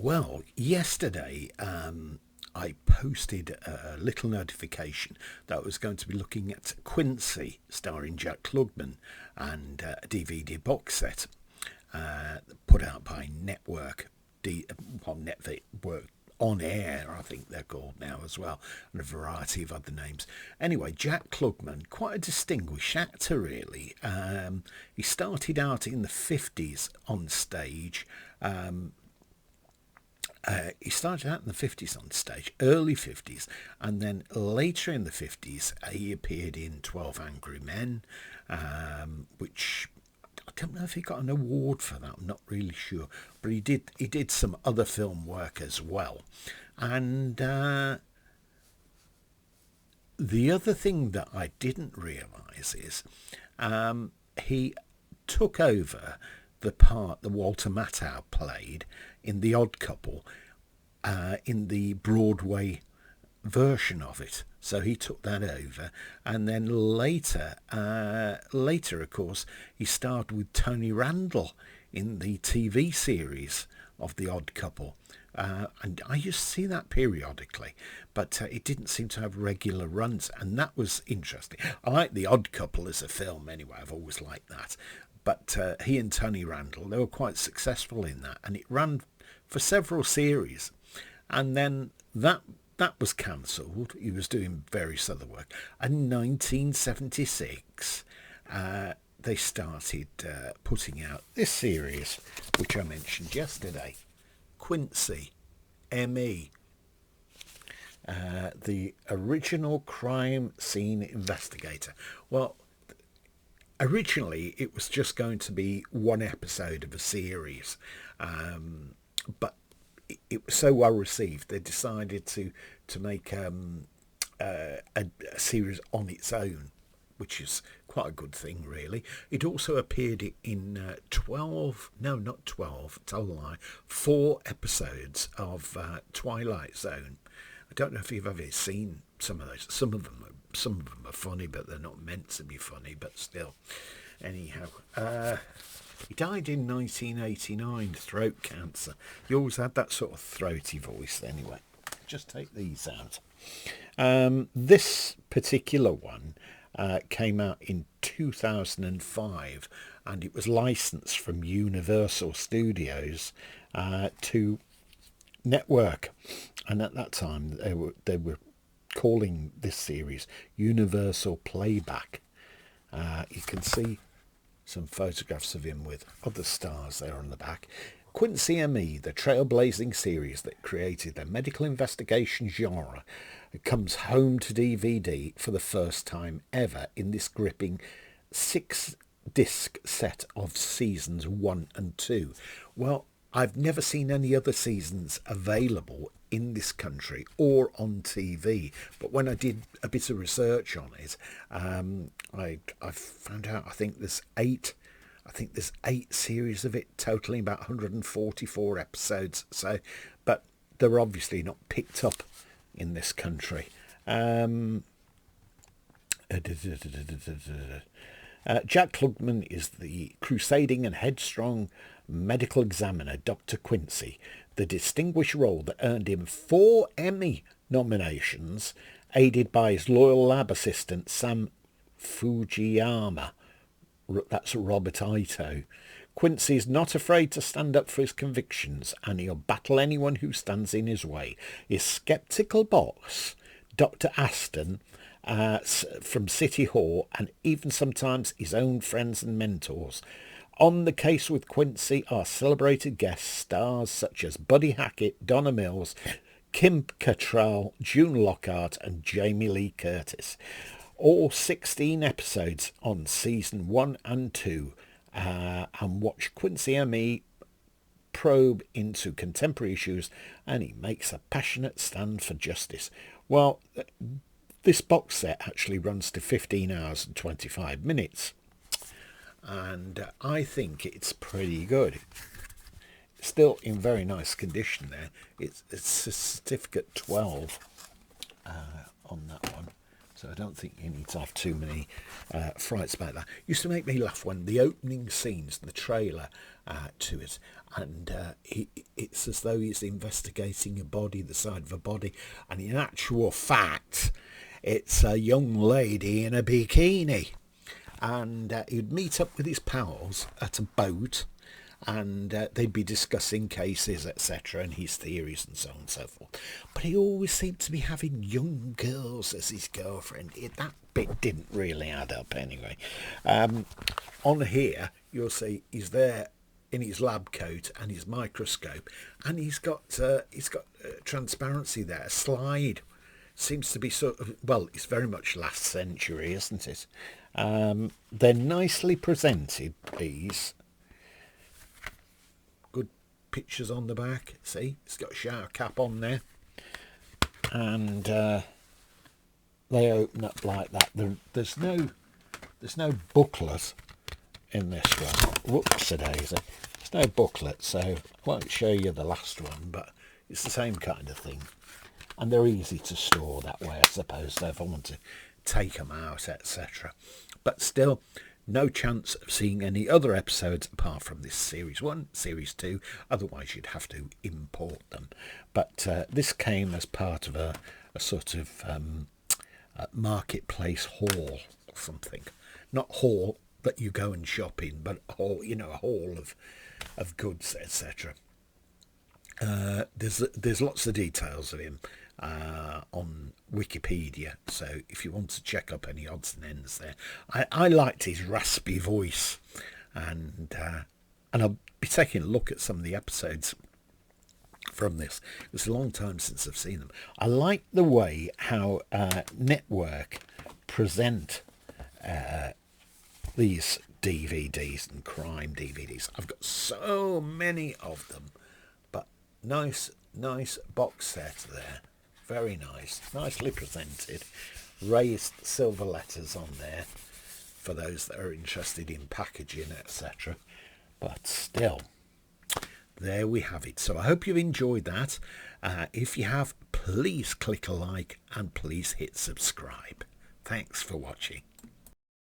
Well, yesterday I posted a little notification that I was going to be looking at Quincy, starring Jack Klugman, and a DVD box set put out by Network, Network On Air, I think they're called now as well, and a variety of other names. Anyway, Jack Klugman, quite a distinguished actor, really. He started out in the 50s on stage. He started out in the 50s on stage, early 50s, and then later in the 50s he appeared in 12 Angry Men, which I don't know if he got an award for that, I'm not really sure, but he did some other film work as well. And the other thing that I didn't realise is he took over the part that Walter Matthau played in The Odd Couple in the Broadway version of it. So he took that over, and then later, of course, he starred with Tony Randall in the TV series of The Odd Couple. And I used to see that periodically, but it didn't seem to have regular runs, and that was interesting. I like The Odd Couple as a film anyway, I've always liked that. But he and Tony Randall, they were quite successful in that, and it ran for several series. And then that was cancelled. He was doing various other work. And in 1976, they started putting out this series, which I mentioned yesterday, Quincy, M.E., the original crime scene investigator. Well, originally, it was just going to be one episode of a series, but it was so well received, they decided to make a series on its own, which is quite a good thing, really. It also appeared in 4 episodes of Twilight Zone. I don't know if you've ever seen some of those. Some of them are funny, but they're not meant to be funny, but still. Anyhow, he died in 1989, throat cancer. He always had that sort of throaty voice anyway. Just take these out. This particular one came out in 2005, and it was licensed from Universal Studios to Network. And at that time, they were calling this series Universal Playback. You can see some photographs of him with other stars there on the back. Quincy M.E., the trailblazing series that created the medical investigation genre, comes home to DVD for the first time ever in this gripping 6-disc set of seasons 1 and 2. Well, I've never seen any other seasons available in this country or on TV, but when I did a bit of research on it, I found out I think there's 8 series of it, totaling about 144 episodes. So, but they're obviously not picked up in this country. Jack Klugman is the crusading and headstrong medical examiner, Dr. Quincy, the distinguished role that earned him 4 Emmy nominations, aided by his loyal lab assistant Sam Fujiyama. That's Robert Ito. Quincy is not afraid to stand up for his convictions, and he'll battle anyone who stands in his way. His sceptical boss, Dr. Aston, from City Hall, and even sometimes his own friends and mentors. On the case with Quincy are celebrated guest stars such as Buddy Hackett, Donna Mills, Kim Cattrall, June Lockhart, and Jamie Lee Curtis. All 16 episodes on season 1 and 2, and watch Quincy M.E. probe into contemporary issues, and he makes a passionate stand for justice. Well, this box set actually runs to 15 hours and 25 minutes, and I think it's pretty good. Still in very nice condition there. It's a certificate 12 on that one. So I don't think you need to have too many frights about that. Used to make me laugh when the opening scenes, the trailer to it, and it's as though he's investigating a body, the side of a body, and in actual fact, it's a young lady in a bikini. And he'd meet up with his pals at a boat, and they'd be discussing cases, etc., and his theories and so on and so forth. But he always seemed to be having young girls as his girlfriend. That bit didn't really add up anyway. On here, you'll see he's there in his lab coat and his microscope, and he's got transparency there, a slide. Seems to be sort of, well, it's very much last century, isn't it? They're nicely presented, these. Good pictures on the back. See, it's got a shower cap on there. And they open up like that. There's no booklet in this one. Whoops-a-daisy. There's no booklet, so I won't show you the last one, but it's the same kind of thing. And they're easy to store that way, I suppose, so if I want to take them out, etc. But still, no chance of seeing any other episodes apart from this Series 1, Series 2, otherwise you'd have to import them. But this came as part of a sort of marketplace haul or something. Not haul that you go and shop in, but a haul, a haul of goods, etc. There's lots of details of him on Wikipedia, so if you want to check up any odds and ends there. I liked his raspy voice, and I'll be taking a look at some of the episodes from this. It was a long time since I've seen them. I like the way how Network present these DVDs and crime DVDs. I've got so many of them, but nice box set there. Very nice, nicely presented, raised silver letters on there for those that are interested in packaging, etc. But still, there we have it. So I hope you've enjoyed that. If you have, please click a like and please hit subscribe. Thanks for watching.